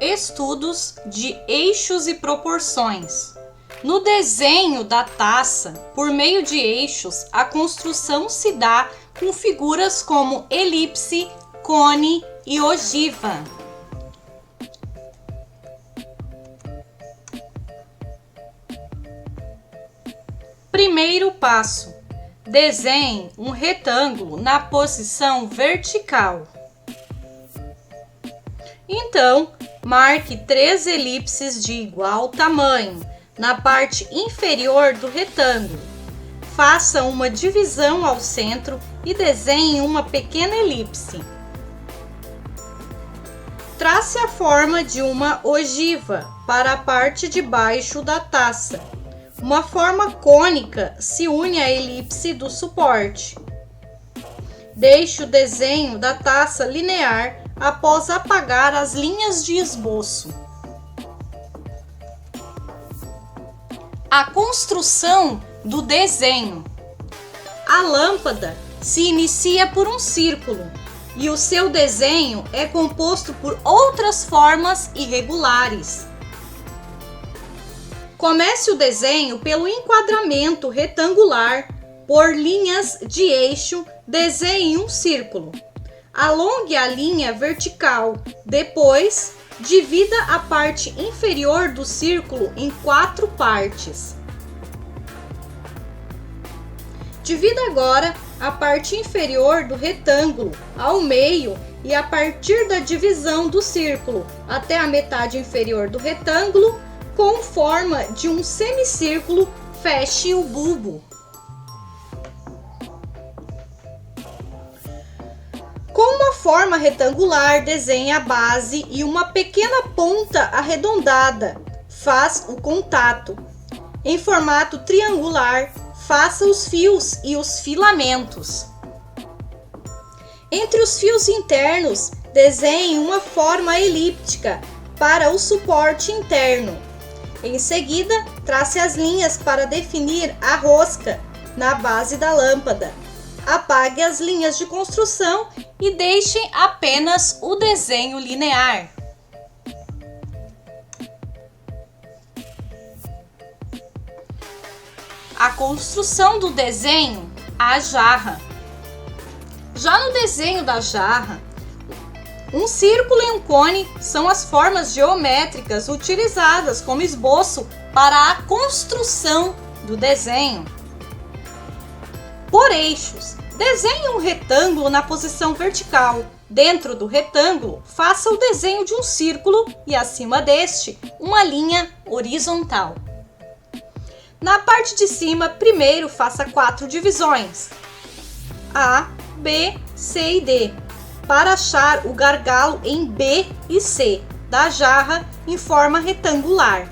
Estudos de eixos e proporções. No desenho da taça, por meio de eixos, a construção se dá com figuras como elipse, cone e ogiva. Primeiro passo: desenhe um retângulo na posição vertical. Então, marque 3 elipses de igual tamanho na parte inferior do retângulo. Faça uma divisão ao centro e desenhe uma pequena elipse. Trace a forma de uma ogiva para a parte de baixo da taça. Uma forma cônica se une à elipse do suporte. Deixe o desenho da taça linear após apagar as linhas de esboço. A construção do desenho. A lâmpada se inicia por um círculo e o seu desenho é composto por outras formas irregulares. Comece o desenho pelo enquadramento retangular. Por linhas de eixo, desenhe um círculo. Alongue a linha vertical. Depois, divida a parte inferior do círculo em 4 partes. Divida agora a parte inferior do retângulo ao meio e a partir da divisão do círculo até a metade inferior do retângulo, com forma de um semicírculo, feche o bulbo. Com uma forma retangular, desenhe a base e uma pequena ponta arredondada. Faz o contato. Em formato triangular, faça os fios e os filamentos. Entre os fios internos, desenhe uma forma elíptica para o suporte interno. Em seguida, trace as linhas para definir a rosca na base da lâmpada. Apague as linhas de construção e deixe apenas o desenho linear. A construção do desenho, a jarra. Já no desenho da jarra, um círculo e um cone são as formas geométricas utilizadas como esboço para a construção do desenho. Por eixos, desenhe um retângulo na posição vertical. Dentro do retângulo, faça o desenho de um círculo e acima deste, uma linha horizontal. Na parte de cima, primeiro faça 4 divisões: A, B, C e D, para achar o gargalo em B e C da jarra em forma retangular.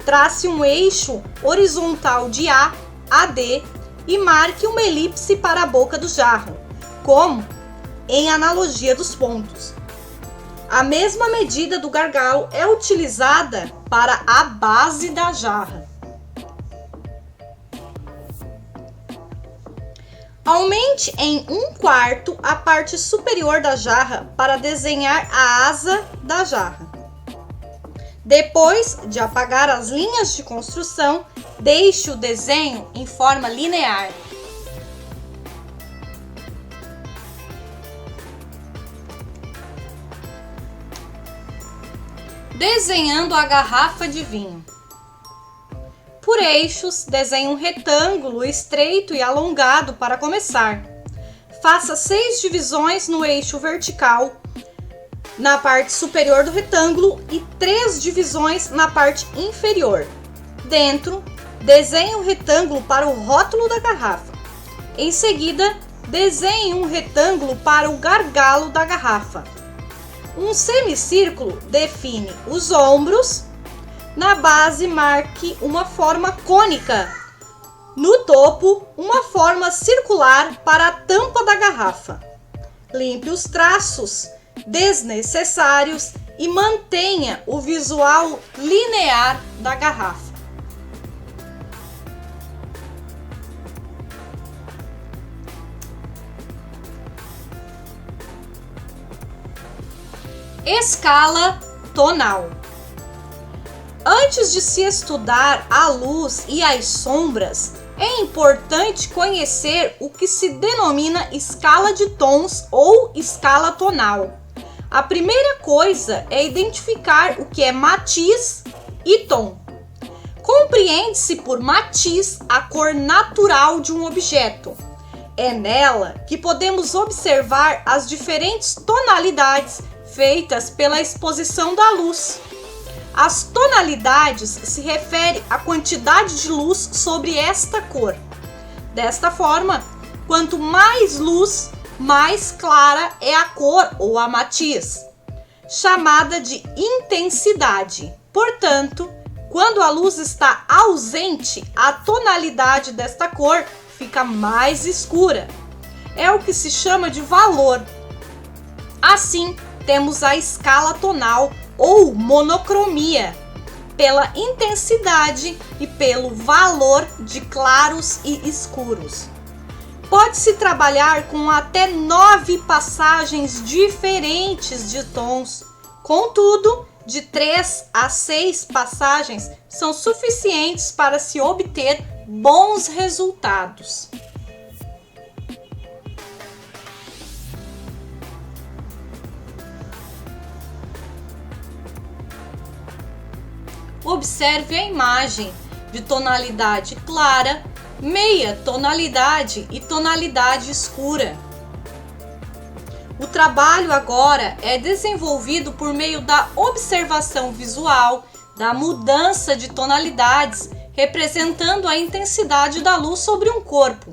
Trace um eixo horizontal de A a D e marque uma elipse para a boca do jarro, como em analogia dos pontos. A mesma medida do gargalo é utilizada para a base da jarra. Aumente em 1/4 a parte superior da jarra para desenhar a asa da jarra. Depois de apagar as linhas de construção, deixe o desenho em forma linear. Desenhando a garrafa de vinho. Por eixos, desenhe um retângulo estreito e alongado para começar. Faça 6 divisões no eixo vertical, na parte superior do retângulo, e 3 divisões na parte inferior. Dentro, desenhe um retângulo para o rótulo da garrafa. Em seguida, desenhe um retângulo para o gargalo da garrafa. Um semicírculo define os ombros. Na base, marque uma forma cônica. No topo, uma forma circular para a tampa da garrafa. Limpe os traços desnecessários e mantenha o visual linear da garrafa. Escala tonal. Antes de se estudar a luz e as sombras, é importante conhecer o que se denomina escala de tons ou escala tonal. A primeira coisa é identificar o que é matiz e tom. Compreende-se por matiz a cor natural de um objeto. É nela que podemos observar as diferentes tonalidades feitas pela exposição da luz. As tonalidades se referem à quantidade de luz sobre esta cor. Desta forma, quanto mais luz, mais clara é a cor ou a matiz, chamada de intensidade. Portanto, quando a luz está ausente, a tonalidade desta cor fica mais escura. É o que se chama de valor. Assim, temos a escala tonal ou monocromia, pela intensidade e pelo valor de claros e escuros. Pode-se trabalhar com até 9 passagens diferentes de tons. Contudo, de 3 a 6 passagens são suficientes para se obter bons resultados. Observe a imagem de tonalidade clara, meia tonalidade e tonalidade escura. O trabalho agora é desenvolvido por meio da observação visual, da mudança de tonalidades, representando a intensidade da luz sobre um corpo.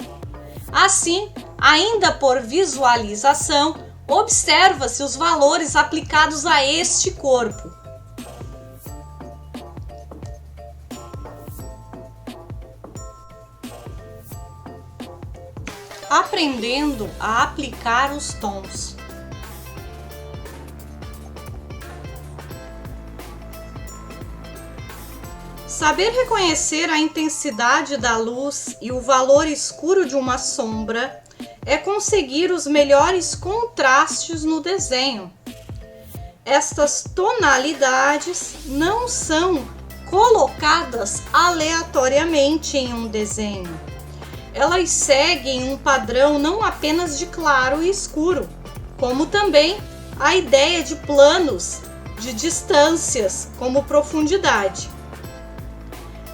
Assim, ainda por visualização, observa-se os valores aplicados a este corpo. Aprendendo a aplicar os tons. Saber reconhecer a intensidade da luz e o valor escuro de uma sombra é conseguir os melhores contrastes no desenho. Estas tonalidades não são colocadas aleatoriamente em um desenho. Elas seguem um padrão não apenas de claro e escuro, como também a ideia de planos, de distâncias, como profundidade.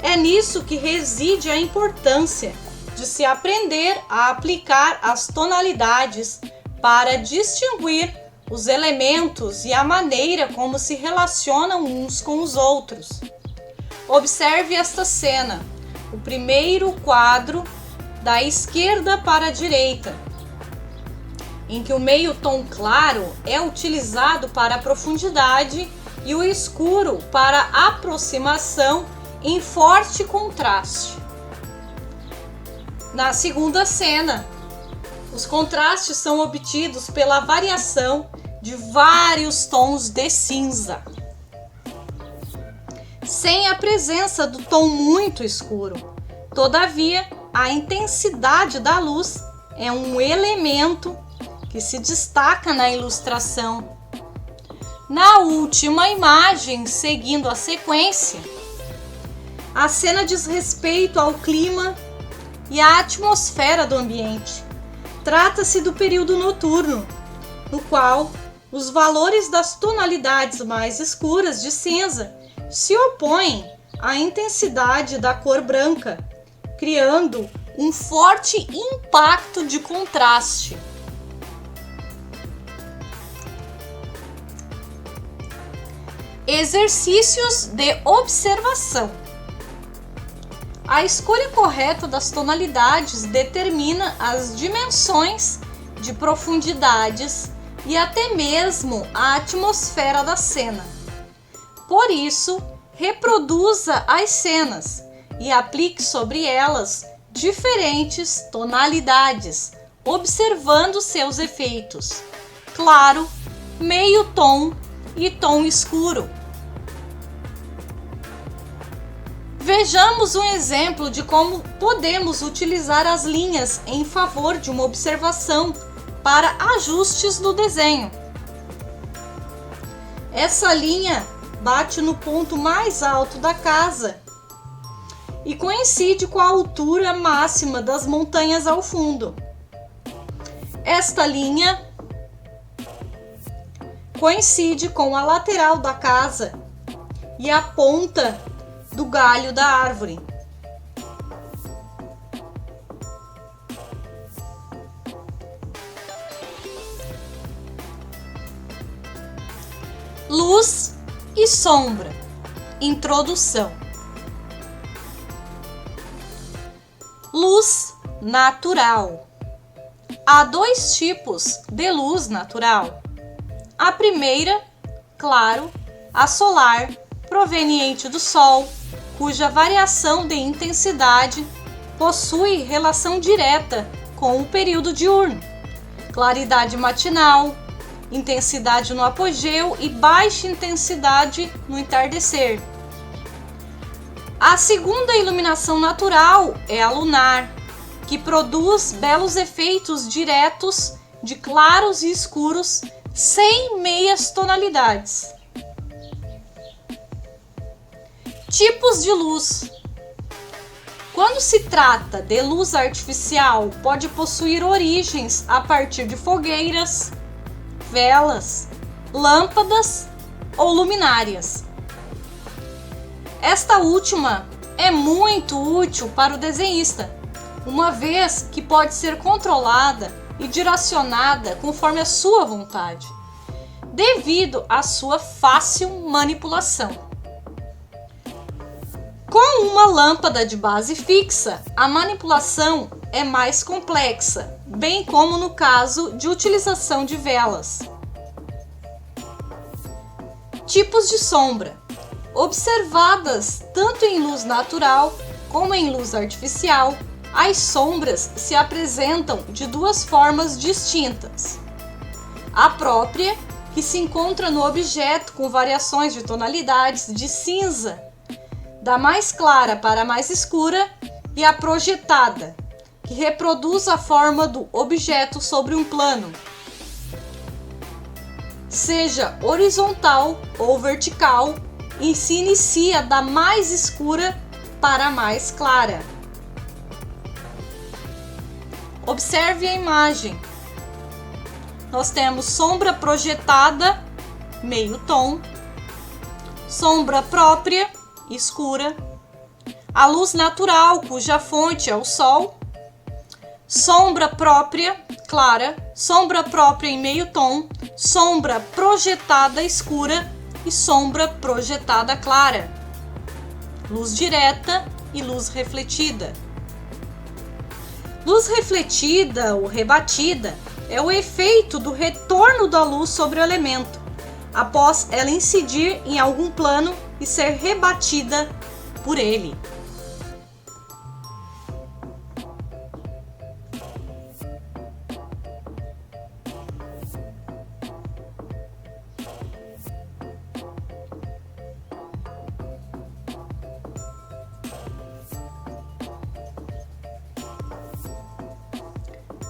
É nisso que reside a importância de se aprender a aplicar as tonalidades para distinguir os elementos e a maneira como se relacionam uns com os outros. Observe esta cena, o primeiro quadro da esquerda para a direita, em que o meio tom claro é utilizado para a profundidade e o escuro para a aproximação em forte contraste. Na segunda cena, os contrastes são obtidos pela variação de vários tons de cinza, sem a presença do tom muito escuro. Todavia, a intensidade da luz é um elemento que se destaca na ilustração. Na última imagem, seguindo a sequência, a cena diz respeito ao clima e à atmosfera do ambiente. Trata-se do período noturno, no qual os valores das tonalidades mais escuras de cinza se opõem à intensidade da cor branca, criando um forte impacto de contraste. Exercícios de observação. A escolha correta das tonalidades determina as dimensões de profundidades e até mesmo a atmosfera da cena. Por isso, reproduza as cenas e aplique sobre elas diferentes tonalidades, observando seus efeitos: claro, meio tom e tom escuro. Vejamos um exemplo de como podemos utilizar as linhas em favor de uma observação para ajustes no desenho. Essa linha bate no ponto mais alto da casa e coincide com a altura máxima das montanhas ao fundo. Esta linha coincide com a lateral da casa e a ponta do galho da árvore. Luz e sombra. Introdução. Luz natural. Há dois tipos de luz natural. A primeira, claro, a solar, proveniente do Sol, cuja variação de intensidade possui relação direta com o período diurno, claridade matinal, intensidade no apogeu e baixa intensidade no entardecer. A segunda iluminação natural é a lunar, que produz belos efeitos diretos de claros e escuros sem meias tonalidades. Tipos de luz. Quando se trata de luz artificial, pode possuir origens a partir de fogueiras, velas, lâmpadas ou luminárias. Esta última é muito útil para o desenhista, uma vez que pode ser controlada e direcionada conforme a sua vontade, devido à sua fácil manipulação. Com uma lâmpada de base fixa, a manipulação é mais complexa, bem como no caso de utilização de velas. Tipos de sombra. Observadas tanto em luz natural como em luz artificial, as sombras se apresentam de duas formas distintas. A própria, que se encontra no objeto com variações de tonalidades de cinza, da mais clara para a mais escura, e a projetada, que reproduz a forma do objeto sobre um plano, seja horizontal ou vertical, e se inicia da mais escura para a mais clara. Observe a imagem. Nós temos sombra projetada, meio tom, sombra própria, escura, a luz natural, cuja fonte é o sol, sombra própria, clara, sombra própria em meio tom, sombra projetada escura e sombra projetada clara, luz direta e luz refletida. Luz refletida ou rebatida é o efeito do retorno da luz sobre o elemento, após ela incidir em algum plano e ser rebatida por ele.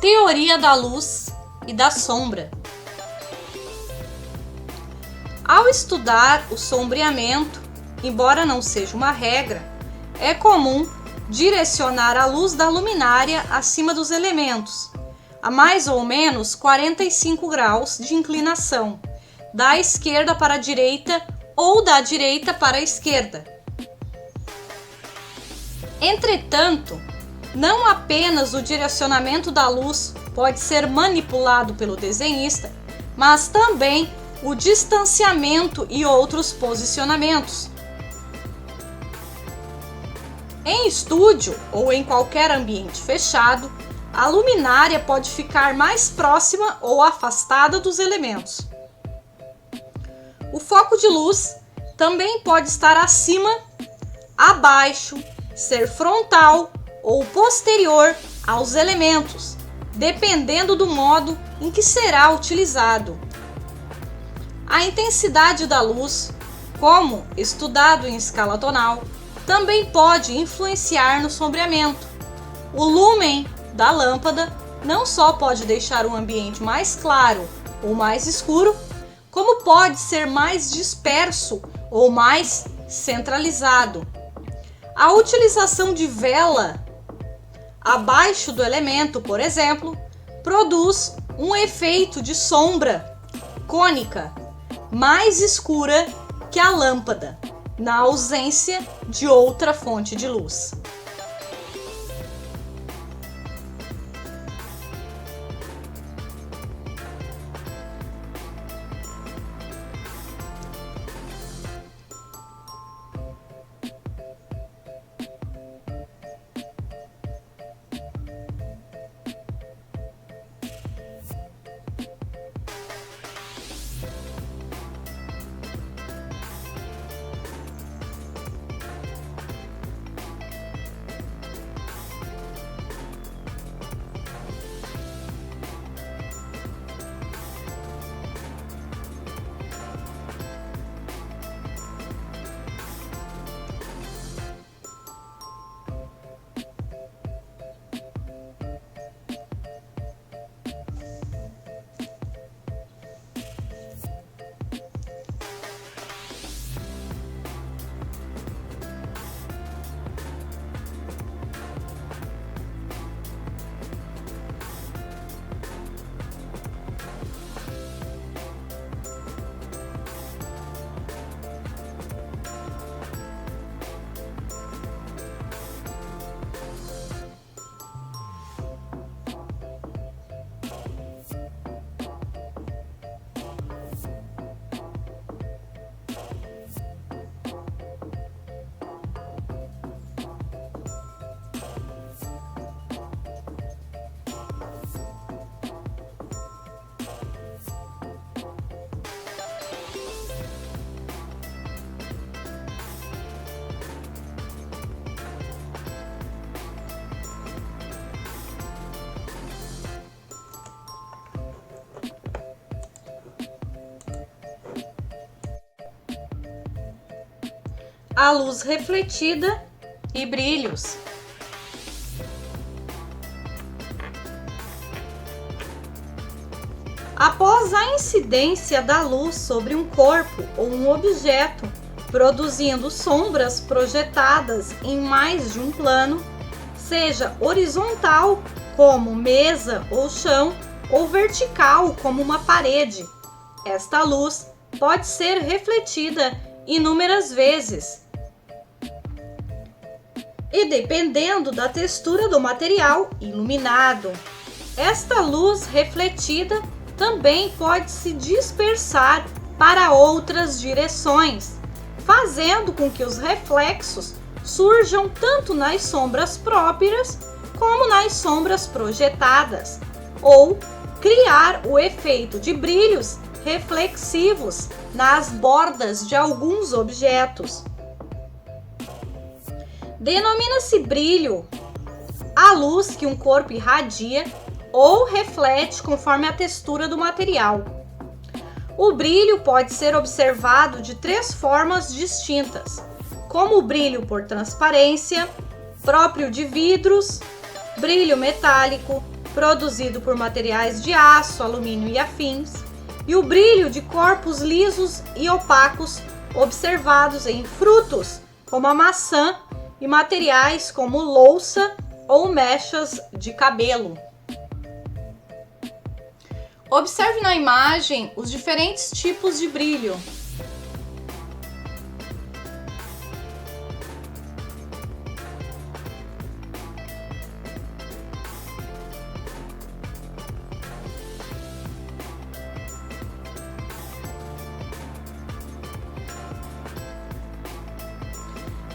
Teoria da luz e da sombra. Ao estudar o sombreamento, embora não seja uma regra, é comum direcionar a luz da luminária acima dos elementos, a mais ou menos 45 graus de inclinação, da esquerda para a direita ou da direita para a esquerda. Entretanto, não apenas o direcionamento da luz pode ser manipulado pelo desenhista, mas também o distanciamento e outros posicionamentos. Em estúdio ou em qualquer ambiente fechado, a luminária pode ficar mais próxima ou afastada dos elementos. O foco de luz também pode estar acima, abaixo, ser frontal ou posterior aos elementos, dependendo do modo em que será utilizado. A intensidade da luz, como estudado em escala tonal, também pode influenciar no sombreamento. O lúmen da lâmpada não só pode deixar o ambiente mais claro ou mais escuro, como pode ser mais disperso ou mais centralizado. A utilização de vela abaixo do elemento, por exemplo, produz um efeito de sombra cônica mais escura que a lâmpada, na ausência de outra fonte de luz. A luz refletida e brilhos. Após a incidência da luz sobre um corpo ou um objeto, produzindo sombras projetadas em mais de um plano, seja horizontal, como mesa ou chão, ou vertical, como uma parede, esta luz pode ser refletida inúmeras vezes. E dependendo da textura do material iluminado, esta luz refletida também pode se dispersar para outras direções, fazendo com que os reflexos surjam tanto nas sombras próprias como nas sombras projetadas, ou criar o efeito de brilhos reflexivos nas bordas de alguns objetos. Denomina-se brilho a luz que um corpo irradia ou reflete conforme a textura do material. O brilho pode ser observado de 3 formas distintas, como o brilho por transparência, próprio de vidros, brilho metálico, produzido por materiais de aço, alumínio e afins, e o brilho de corpos lisos e opacos observados em frutos, como a maçã, e materiais como louça ou mechas de cabelo. Observe na imagem os diferentes tipos de brilho.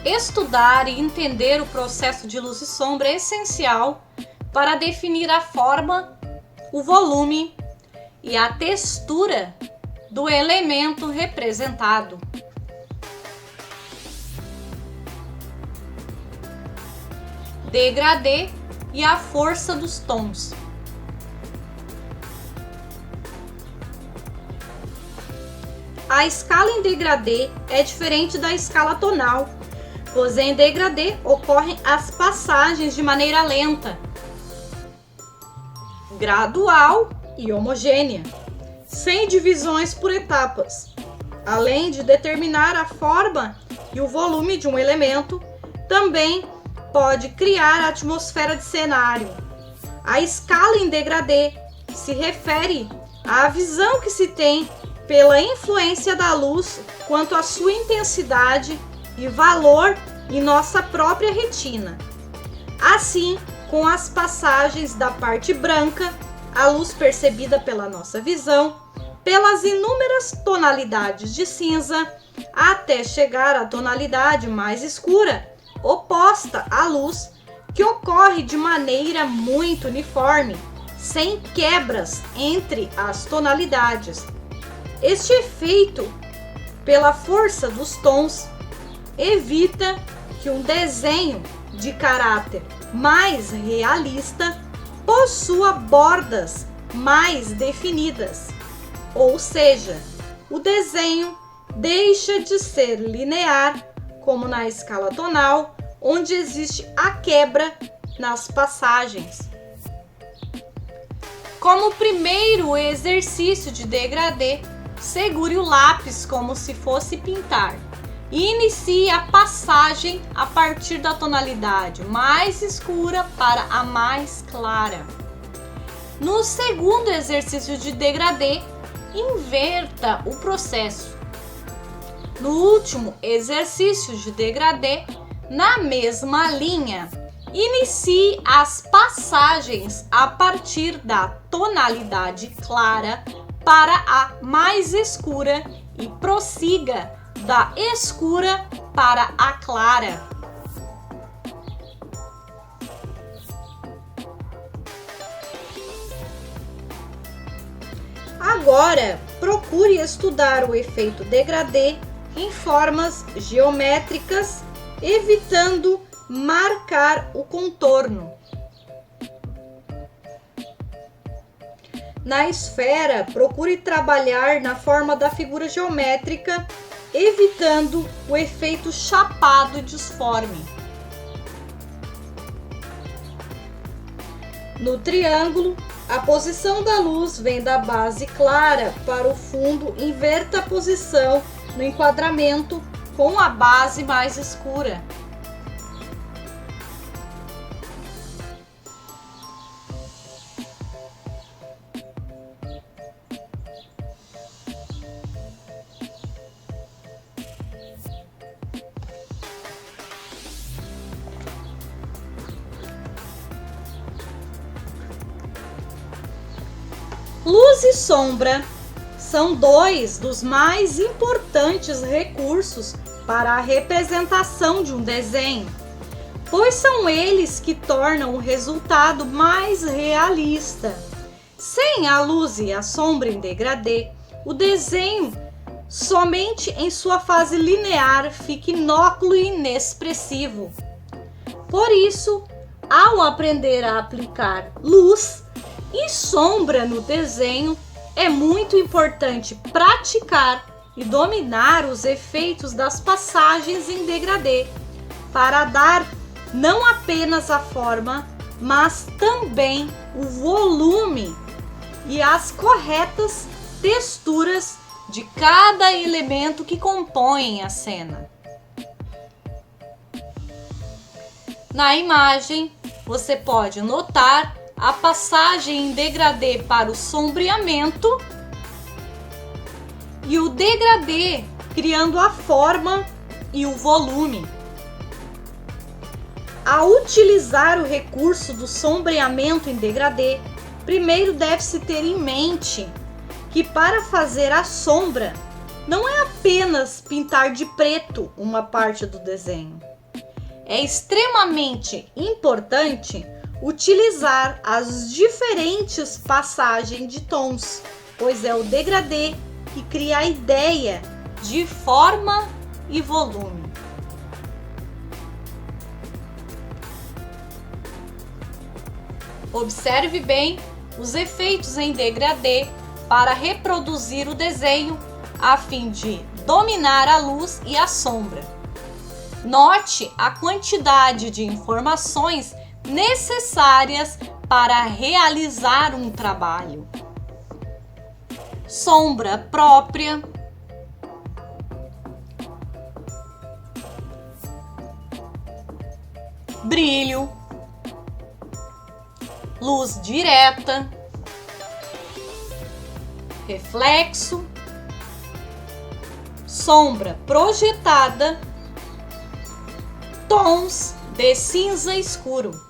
Estudar e entender o processo de luz e sombra é essencial para definir a forma, o volume e a textura do elemento representado. Degradê e a força dos tons. A escala em degradê é diferente da escala tonal, pois em degradê ocorrem as passagens de maneira lenta, gradual e homogênea, sem divisões por etapas. além de determinar a forma e o volume de um elemento, também pode criar a atmosfera de cenário. A escala em degradê se refere à visão que se tem pela influência da luz quanto à sua intensidade e valor em nossa própria retina. Assim, com as passagens da parte branca, a luz percebida pela nossa visão, pelas inúmeras tonalidades de cinza, até chegar à tonalidade mais escura, oposta à luz, que ocorre de maneira muito uniforme, sem quebras entre as tonalidades. Este efeito, pela força dos tons, evita que um desenho de caráter mais realista possua bordas mais definidas, ou seja, o desenho deixa de ser linear, como na escala tonal, onde existe a quebra nas passagens. Como primeiro exercício de degradê, segure o lápis como se fosse pintar e inicie a passagem a partir da tonalidade mais escura para a mais clara. No segundo exercício de degradê, inverta o processo. No último exercício de degradê, na mesma linha, inicie as passagens a partir da tonalidade clara para a mais escura e prossiga da escura para a clara. Agora, procure estudar o efeito degradê em formas geométricas, evitando marcar o contorno. Na esfera, procure trabalhar na forma da figura geométrica, evitando o efeito chapado e disforme. No triângulo, a posição da luz vem da base clara para o fundo, inverta a posição no enquadramento com a base mais escura. Luz e sombra são dois dos mais importantes recursos para a representação de um desenho, pois são eles que tornam o resultado mais realista. Sem a luz e a sombra em degradê, o desenho, somente em sua fase linear, fica inócuo e inexpressivo. Por isso, ao aprender a aplicar luz e sombra no desenho, é muito importante praticar e dominar os efeitos das passagens em degradê, para dar não apenas a forma, mas também o volume e as corretas texturas de cada elemento que compõem a cena. Na imagem, você pode notar a passagem em degradê para o sombreamento e o degradê criando a forma e o volume. Ao utilizar o recurso do sombreamento em degradê, primeiro deve-se ter em mente que para fazer a sombra não é apenas pintar de preto uma parte do desenho. É extremamente importante utilizar as diferentes passagens de tons, pois é o degradê que cria a ideia de forma e volume. Observe bem os efeitos em degradê para reproduzir o desenho a fim de dominar a luz e a sombra. Note a quantidade de informações necessárias para realizar um trabalho. Sombra própria, brilho, luz direta, reflexo, sombra projetada, tons de cinza escuro.